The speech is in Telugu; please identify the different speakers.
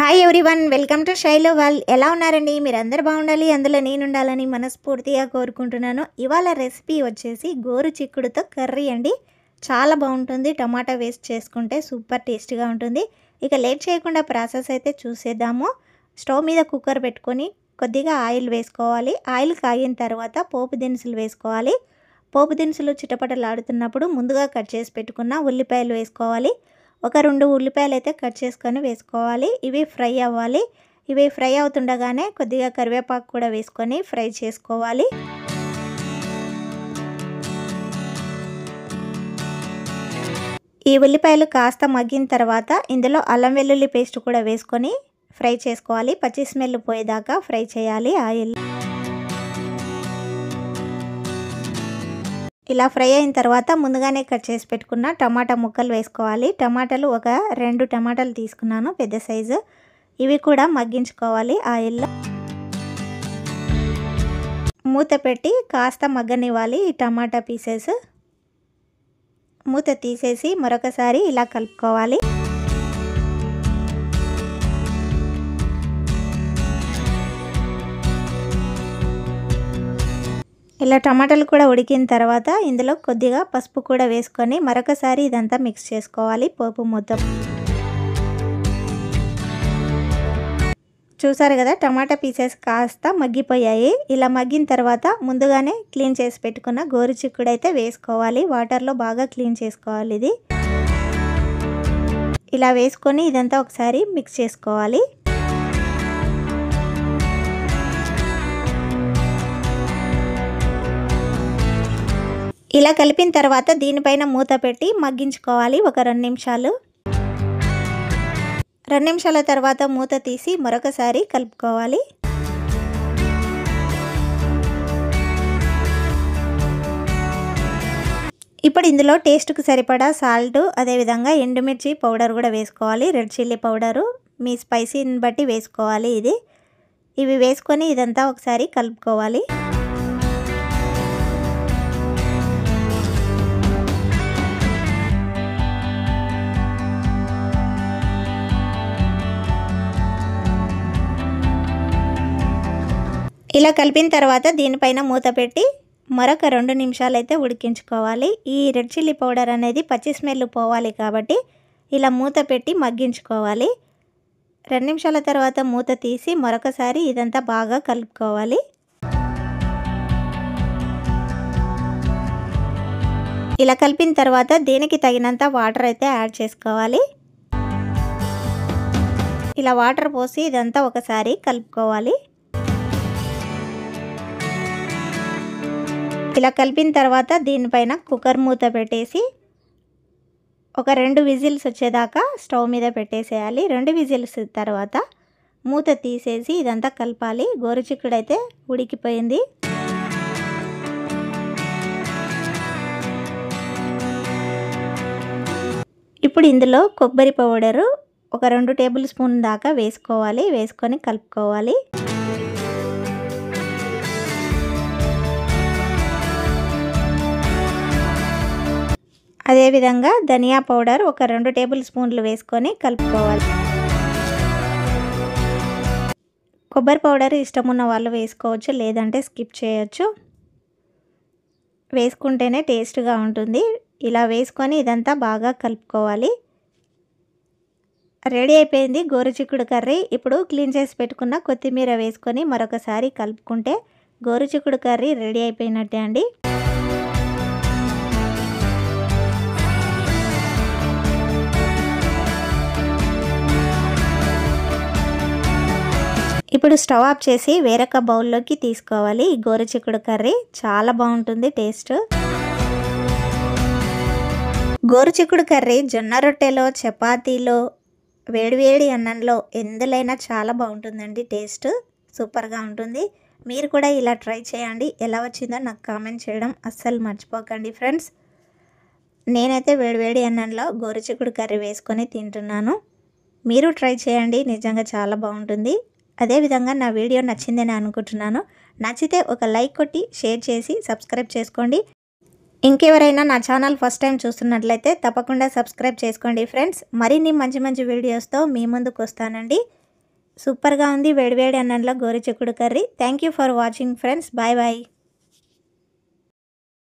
Speaker 1: Hi everyone, welcome to Shailu world. ఎలా ఉన్నారండి? మీరు అందరు బాగుండాలి, అందులో నేను ఉండాలని మనస్ఫూర్తిగా కోరుకుంటున్నాను. ఇవాళ రెసిపీ వచ్చేసి గోరు చిక్కుడుతో కర్రీ అండి. చాలా బాగుంటుంది. టమాటా వేస్ట్ చేసుకుంటే సూపర్ టేస్టీగా ఉంటుంది. ఇక లేట్ చేయకుండా ప్రాసెస్ అయితే చూసేద్దాము. స్టవ్ మీద కుక్కర్ పెట్టుకొని కొద్దిగా ఆయిల్ వేసుకోవాలి. ఆయిల్ కాగిన తర్వాత పోపు దినుసులు వేసుకోవాలి. పోపు దినుసులు చిటపటలాడుతున్నప్పుడు ముందుగా కట్ చేసి పెట్టుకున్న ఉల్లిపాయలు వేసుకోవాలి. ఒక 2 ఉల్లిపాయలు అయితే కట్ చేసుకొని వేసుకోవాలి. ఇవి ఫ్రై అవ్వాలి. ఇవి ఫ్రై అవుతుండగానే కొద్దిగా కరివేపాకు కూడా వేసుకొని ఫ్రై చేసుకోవాలి. ఈ ఉల్లిపాయలు కాస్త మగ్గిన తర్వాత ఇందులో అల్లం వెల్లుల్లి పేస్ట్ కూడా వేసుకొని ఫ్రై చేసుకోవాలి. పచ్చి స్మెల్ పోయేదాకా ఫ్రై చేయాలి ఆయిల్. ఇలా ఫ్రై అయిన తర్వాత ముందుగానే కట్ చేసి పెట్టుకున్న టమాటా ముక్కలు వేసుకోవాలి. టమాటాలు ఒక 2 టమాటాలు తీసుకున్నాను, పెద్ద సైజు. ఇవి కూడా మగ్గించుకోవాలి ఆయిల్లో. మూత పెట్టి కాస్త మగ్గనివ్వాలి ఈ టమాటా పీసెస్. మూత తీసేసి మరొకసారి ఇలా కలుపుకోవాలి. ఇలా టమాటాలు కూడా ఉడికిన తర్వాత ఇందులో కొద్దిగా పసుపు కూడా వేసుకొని మరొకసారి ఇదంతా మిక్స్ చేసుకోవాలి. పోపు మొత్తం చూసారు కదా, టమాటా పీసెస్ కాస్త మగ్గిపోయాయి. ఇలా మగ్గిన తర్వాత ముందుగానే క్లీన్ చేసి పెట్టుకున్న గోరు చిక్కుడు అయితే వేసుకోవాలి. వాటర్లో బాగా క్లీన్ చేసుకోవాలి. ఇది ఇలా వేసుకొని ఇదంతా ఒకసారి మిక్స్ చేసుకోవాలి. ఇలా కలిపిన తర్వాత దీనిపైన మూత పెట్టి మగ్గించుకోవాలి ఒక 2 నిమిషాలు. 2 నిమిషాల తర్వాత మూత తీసి మరొకసారి కలుపుకోవాలి. ఇప్పుడు ఇందులో టేస్ట్కి సరిపడా సాల్ట్, అదేవిధంగా ఎండుమిర్చి పౌడర్ కూడా వేసుకోవాలి. రెడ్ చిల్లీ పౌడరు మీ స్పైసీని బట్టి వేసుకోవాలి. ఇవి వేసుకొని ఇదంతా ఒకసారి కలుపుకోవాలి. ఇలా కలిపిన తర్వాత దీనిపైన మూత పెట్టి మరొక 2 నిమిషాలు అయితే ఉడికించుకోవాలి. ఈ రెడ్ చిల్లీ పౌడర్ అనేది పచ్చి స్మెల్ పోవాలి కాబట్టి ఇలా మూత పెట్టి మగ్గించుకోవాలి. 2 నిమిషాల తర్వాత మూత తీసి మరొకసారి ఇదంతా బాగా కలుపుకోవాలి. ఇలా కలిపిన తర్వాత దీనికి తగినంత వాటర్ అయితే యాడ్ చేసుకోవాలి. ఇలా వాటర్ పోసి ఇదంతా ఒకసారి కలుపుకోవాలి. ఇలా కలిపిన తర్వాత దీనిపైన కుక్కర్ మూత పెట్టేసి ఒక 2 విజిల్స్ వచ్చేదాకా స్టవ్ మీద పెట్టేసేయాలి. 2 విజిల్స్ తర్వాత మూత తీసేసి ఇదంతా కలపాలి. గోరు చిక్కుడు అయితే ఉడికిపోయింది. ఇప్పుడు ఇందులో కొబ్బరి పౌడరు ఒక 2 టేబుల్ స్పూన్ దాకా వేసుకోవాలి. వేసుకొని కలుపుకోవాలి. అదేవిధంగా ధనియా పౌడర్ ఒక 2 టేబుల్ స్పూన్లు వేసుకొని కలుపుకోవాలి. కొబ్బరి పౌడర్ ఇష్టం ఉన్న వాళ్ళు వేసుకోవచ్చు, లేదంటే స్కిప్ చేయొచ్చు. వేసుకుంటేనే టేస్ట్గా ఉంటుంది. ఇలా వేసుకొని ఇదంతా బాగా కలుపుకోవాలి. రెడీ అయిపోయింది గోరు చిక్కుడు కర్రీ. ఇప్పుడు క్లీన్ చేసి పెట్టుకున్న కొత్తిమీర వేసుకొని మరొకసారి కలుపుకుంటే గోరు చిక్కుడు కర్రీ రెడీ అయిపోయినట్టే అండి. ఇప్పుడు స్టవ్ ఆఫ్ చేసి వేరొక బౌల్లోకి తీసుకోవాలి. ఈ గోరు చిక్కుడు కర్రీ చాలా బాగుంటుంది టేస్ట్. గోరు చిక్కుడు కర్రీ జొన్న రొట్టెలో, చపాతీలో, వేడివేడి అన్నంలో ఎందులైనా చాలా బాగుంటుందండి. టేస్ట్ సూపర్గా ఉంటుంది. మీరు కూడా ఇలా ట్రై చేయండి. ఎలా వచ్చిందో నాకు కామెంట్ చేయడం అస్సలు మర్చిపోకండి ఫ్రెండ్స్. నేనైతే వేడివేడి అన్నంలో గోరు చిక్కుడు కర్రీ వేసుకొని తింటున్నాను. మీరు ట్రై చేయండి, నిజంగా చాలా బాగుంటుంది. అదేవిధంగా నా వీడియో నచ్చిందని అనుకుంటున్నాను. నచ్చితే ఒక లైక్ కొట్టి షేర్ చేసి సబ్స్క్రైబ్ చేసుకోండి. ఇంకెవరైనా నా ఛానల్ ఫస్ట్ టైం చూస్తున్నట్లయితే తప్పకుండా సబ్స్క్రైబ్ చేసుకోండి ఫ్రెండ్స్. మరిన్ని మంచి మంచి వీడియోస్తో మీ ముందుకు వస్తానండి. సూపర్గా ఉంది వేడివేడి అన్నంలో గోరుచిక్కుడు curry. Thank you for watching friends. Bye bye.